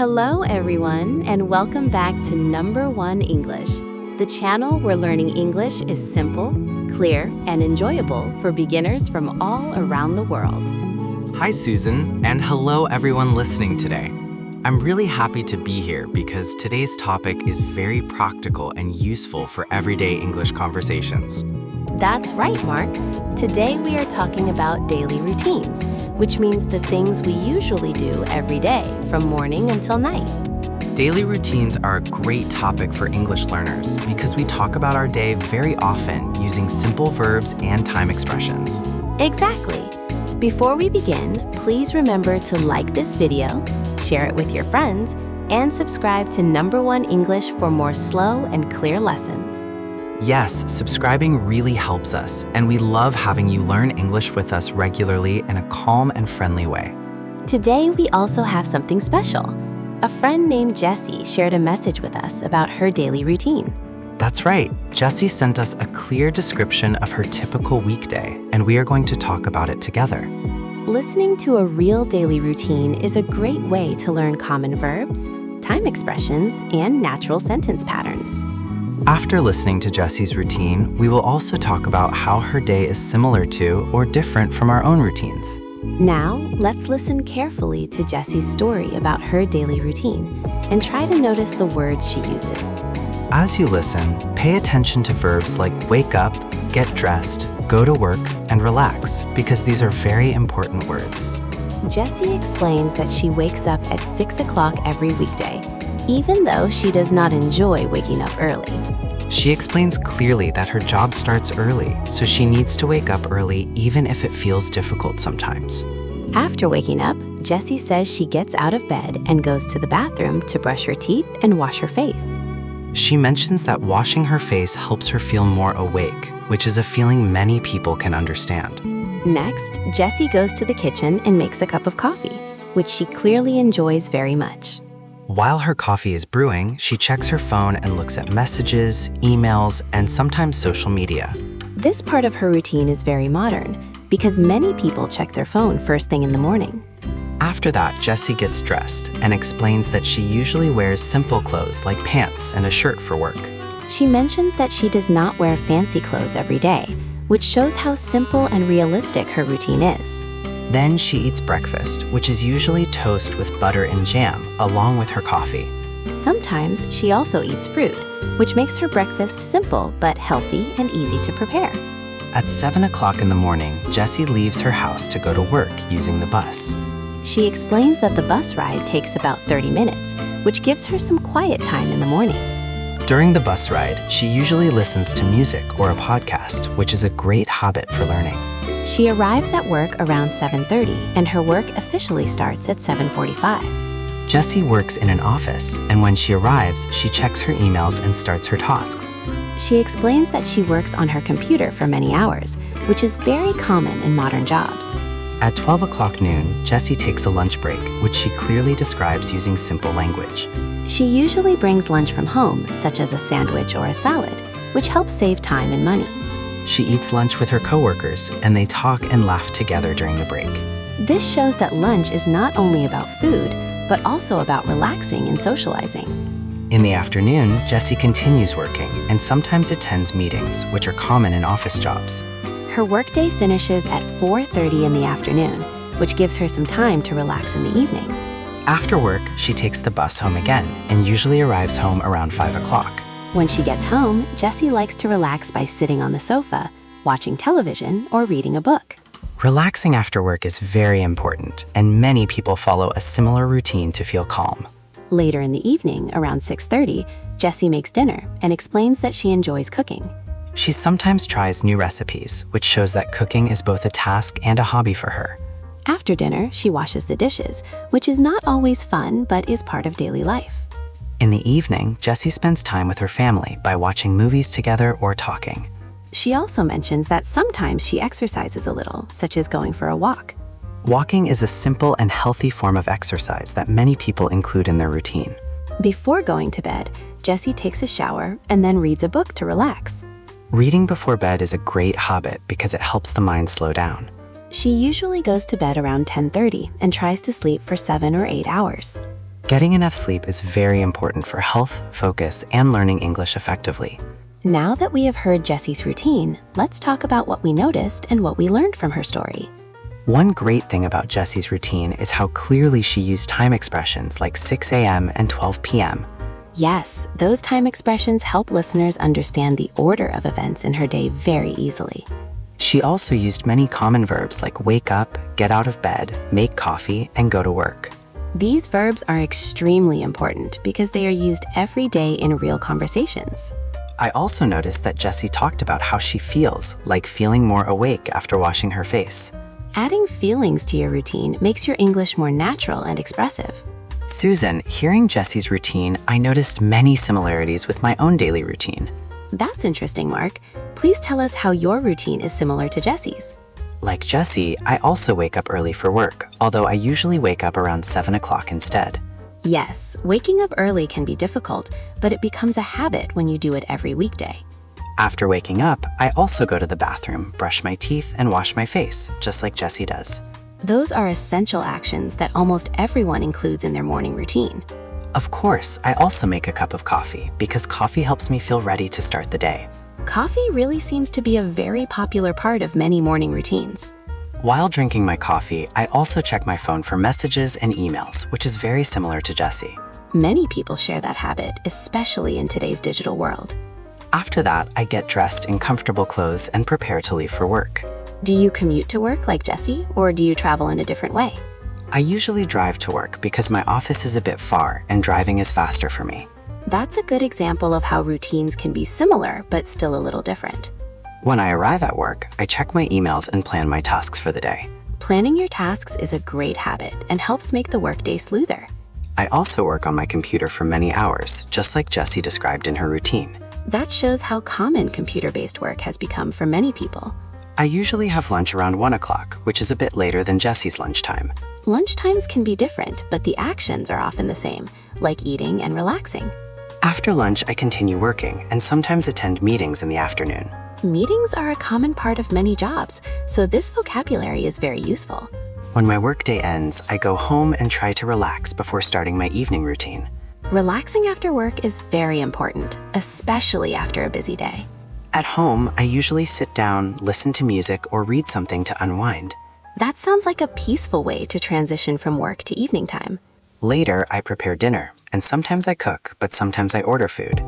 Hello, everyone, and welcome back to Number One English, the channel where learning English is simple, clear, and enjoyable for beginners from all around the world. Hi, Susan, and hello, everyone listening today. I'm really happy to be here because today's topic is very practical and useful for everyday English conversations. That's right, Mark. Today we are talking about daily routines, which means the things we usually do every day from morning until night. Daily routines are a great topic for English learners because we talk about our day very often using simple verbs and time expressions. Exactly. Before we begin, please remember to like this video, share it with your friends, and subscribe to Number One English for more slow and clear lessons. Yes, subscribing really helps us, and we love having you learn English with us regularly in a calm and friendly way. Today, we also have something special. A friend named Jessie shared a message with us about her daily routine. That's right. Jessie sent us a clear description of her typical weekday, and we are going to talk about it together. Listening to a real daily routine is a great way to learn common verbs, time expressions, and natural sentence patterns. After listening to Jessie's routine, we will also talk about how her day is similar to or different from our own routines. Now, let's listen carefully to Jessie's story about her daily routine and try to notice the words she uses. As you listen, pay attention to verbs like wake up, get dressed, go to work, and relax, because these are very important words. Jessie explains that she wakes up at 6 o'clock every weekday, even though she does not enjoy waking up early. She explains clearly that her job starts early, so she needs to wake up early even if it feels difficult sometimes. After waking up, Jessie says she gets out of bed and goes to the bathroom to brush her teeth and wash her face. She mentions that washing her face helps her feel more awake, which is a feeling many people can understand. Next, Jessie goes to the kitchen and makes a cup of coffee, which she clearly enjoys very much. While her coffee is brewing, she checks her phone and looks at messages, emails, and sometimes social media. This part of her routine is very modern because many people check their phone first thing in the morning. After that, Jessie gets dressed and explains that she usually wears simple clothes like pants and a shirt for work. She mentions that she does not wear fancy clothes every day, which shows how simple and realistic her routine is. Then she eats breakfast, which is usually toast with butter and jam, along with her coffee. Sometimes she also eats fruit, which makes her breakfast simple but healthy and easy to prepare. At 7 o'clock in the morning, Jessie leaves her house to go to work using the bus. She explains that the bus ride takes about 30 minutes, which gives her some quiet time in the morning. During the bus ride, she usually listens to music or a podcast, which is a great habit for learning. She arrives at work around 7:30, and her work officially starts at 7:45. Jessie works in an office, and when she arrives, she checks her emails and starts her tasks. She explains that she works on her computer for many hours, which is very common in modern jobs. At 12 o'clock noon, Jessie takes a lunch break, which she clearly describes using simple language. She usually brings lunch from home, such as a sandwich or a salad, which helps save time and money. She eats lunch with her coworkers, and they talk and laugh together during the break. This shows that lunch is not only about food, but also about relaxing and socializing. In the afternoon, Jessie continues working and sometimes attends meetings, which are common in office jobs. Her workday finishes at 4:30 in the afternoon, which gives her some time to relax in the evening. After work, she takes the bus home again and usually arrives home around 5 o'clock. When she gets home, Jessie likes to relax by sitting on the sofa, watching television, or reading a book. Relaxing after work is very important, and many people follow a similar routine to feel calm. Later in the evening, around 6:30, Jessie makes dinner and explains that she enjoys cooking. She sometimes tries new recipes, which shows that cooking is both a task and a hobby for her. After dinner, she washes the dishes, which is not always fun but is part of daily life. In the evening, Jessie spends time with her family by watching movies together or talking. She also mentions that sometimes she exercises a little, such as going for a walk. Walking is a simple and healthy form of exercise that many people include in their routine. Before going to bed, Jessie takes a shower and then reads a book to relax. Reading before bed is a great habit because it helps the mind slow down. She usually goes to bed around 10:30 and tries to sleep for 7 or 8 hours. Getting enough sleep is very important for health, focus, and learning English effectively. Now that we have heard Jessie's routine, let's talk about what we noticed and what we learned from her story. One great thing about Jessie's routine is how clearly she used time expressions like 6 a.m. and 12 p.m. Yes, those time expressions help listeners understand the order of events in her day very easily. She also used many common verbs like wake up, get out of bed, make coffee, and go to work. These verbs are extremely important because they are used every day in real conversations. I also noticed that Jessie talked about how she feels, like feeling more awake after washing her face. Adding feelings to your routine makes your English more natural and expressive. Susan, hearing Jessie's routine, I noticed many similarities with my own daily routine. That's interesting, Mark. Please tell us how your routine is similar to Jessie's. Like Jessie, I also wake up early for work, although I usually wake up around 7 o'clock instead. Yes, waking up early can be difficult, but it becomes a habit when you do it every weekday. After waking up, I also go to the bathroom, brush my teeth, and wash my face, just like Jessie does. Those are essential actions that almost everyone includes in their morning routine. Of course, I also make a cup of coffee because coffee helps me feel ready to start the day. Coffee really seems to be a very popular part of many morning routines. While drinking my coffee, I also check my phone for messages and emails, which is very similar to Jessie. Many people share that habit, especially in today's digital world. After that, I get dressed in comfortable clothes and prepare to leave for work. Do you commute to work like Jessie, or do you travel in a different way? I usually drive to work because my office is a bit far and driving is faster for me. That's a good example of how routines can be similar, but still a little different. When I arrive at work, I check my emails and plan my tasks for the day. Planning your tasks is a great habit and helps make the workday smoother. I also work on my computer for many hours, just like Jessie described in her routine. That shows how common computer-based work has become for many people. I usually have lunch around 1 o'clock, which is a bit later than Jessie's lunchtime. Lunchtimes can be different, but the actions are often the same, like eating and relaxing. After lunch, I continue working and sometimes attend meetings in the afternoon. Meetings are a common part of many jobs, so this vocabulary is very useful. When my workday ends, I go home and try to relax before starting my evening routine. Relaxing after work is very important, especially after a busy day. At home, I usually sit down, listen to music, or read something to unwind. That sounds like a peaceful way to transition from work to evening time. Later, I prepare dinner, and sometimes I cook, but sometimes I order food.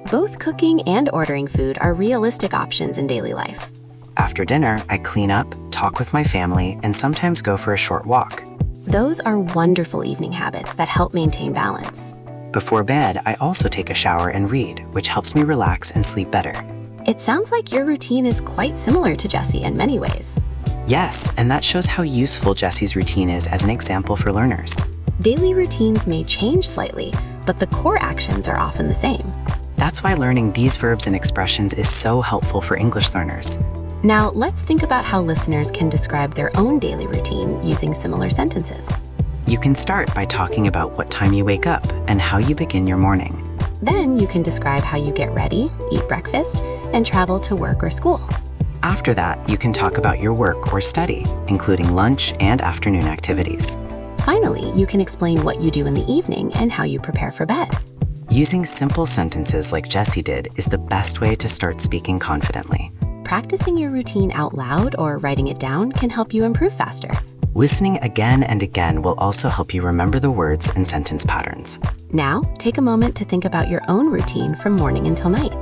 Both cooking and ordering food are realistic options in daily life. After dinner, I clean up, talk with my family, and sometimes go for a short walk. Those are wonderful evening habits that help maintain balance. Before bed, I also take a shower and read, which helps me relax and sleep better. It sounds like your routine is quite similar to Jessie in many ways. Yes, and that shows how useful Jessie's routine is as an example for learners. Daily routines may change slightly, but the core actions are often the same. That's why learning these verbs and expressions is so helpful for English learners. Now, let's think about how listeners can describe their own daily routine using similar sentences. You can start by talking about what time you wake up and how you begin your morning. Then you can describe how you get ready, eat breakfast, and travel to work or school. After that, you can talk about your work or study, including lunch and afternoon activities. Finally, you can explain what you do in the evening and how you prepare for bed. Using simple sentences like Jessie did is the best way to start speaking confidently. Practicing your routine out loud or writing it down can help you improve faster. Listening again and again will also help you remember the words and sentence patterns. Now, take a moment to think about your own routine from morning until night.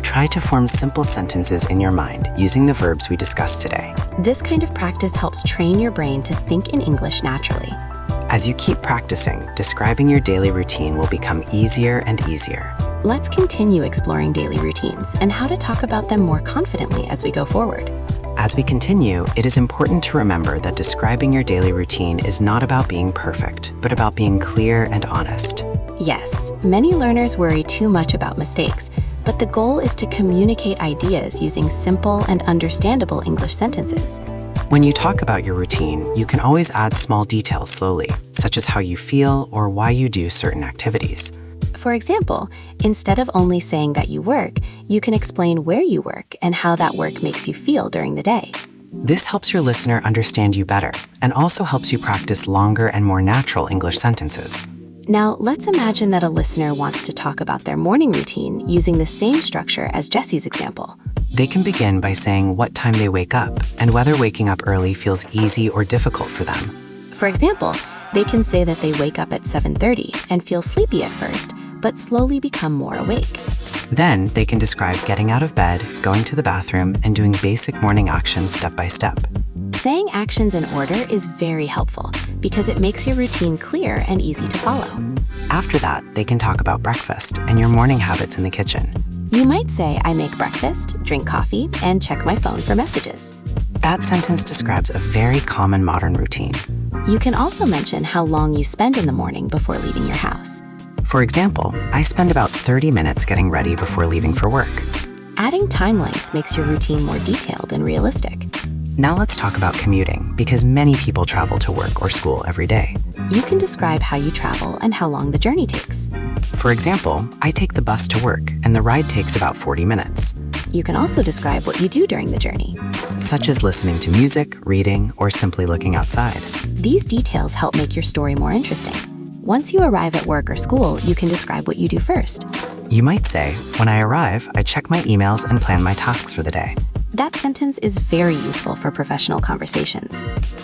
Try to form simple sentences in your mind using the verbs we discussed today. This kind of practice helps train your brain to think in English naturally. As you keep practicing, describing your daily routine will become easier and easier. Let's continue exploring daily routines and how to talk about them more confidently as we go forward. As we continue, it is important to remember that describing your daily routine is not about being perfect, but about being clear and honest. Yes, many learners worry too much about mistakes, but the goal is to communicate ideas using simple and understandable English sentences. When you talk about your routine, you can always add small details slowly, such as how you feel or why you do certain activities. For example, instead of only saying that you work, you can explain where you work and how that work makes you feel during the day. This helps your listener understand you better and also helps you practice longer and more natural English sentences. Now, let's imagine that a listener wants to talk about their morning routine using the same structure as Jesse's example. They can begin by saying what time they wake up and whether waking up early feels easy or difficult for them. For example, they can say that they wake up at 7:30 and feel sleepy at first, but slowly become more awake. Then they can describe getting out of bed, going to the bathroom, and doing basic morning actions step by step. Saying actions in order is very helpful because it makes your routine clear and easy to follow. After that, they can talk about breakfast and your morning habits in the kitchen. You might say, I make breakfast, drink coffee, and check my phone for messages. That sentence describes a very common modern routine. You can also mention how long you spend in the morning before leaving your house. For example, I spend about 30 minutes getting ready before leaving for work. Adding time length makes your routine more detailed and realistic. Now let's talk about commuting, because many people travel to work or school every day. You can describe how you travel and how long the journey takes. For example, I take the bus to work, and the ride takes about 40 minutes. You can also describe what you do during the journey, such as listening to music, reading, or simply looking outside. These details help make your story more interesting. Once you arrive at work or school, you can describe what you do first. You might say, when I arrive, I check my emails and plan my tasks for the day. That sentence is very useful for professional conversations.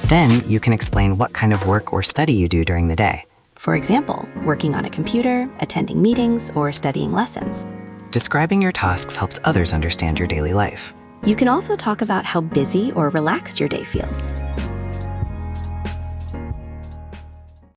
Then you can explain what kind of work or study you do during the day. For example, working on a computer, attending meetings, or studying lessons. Describing your tasks helps others understand your daily life. You can also talk about how busy or relaxed your day feels.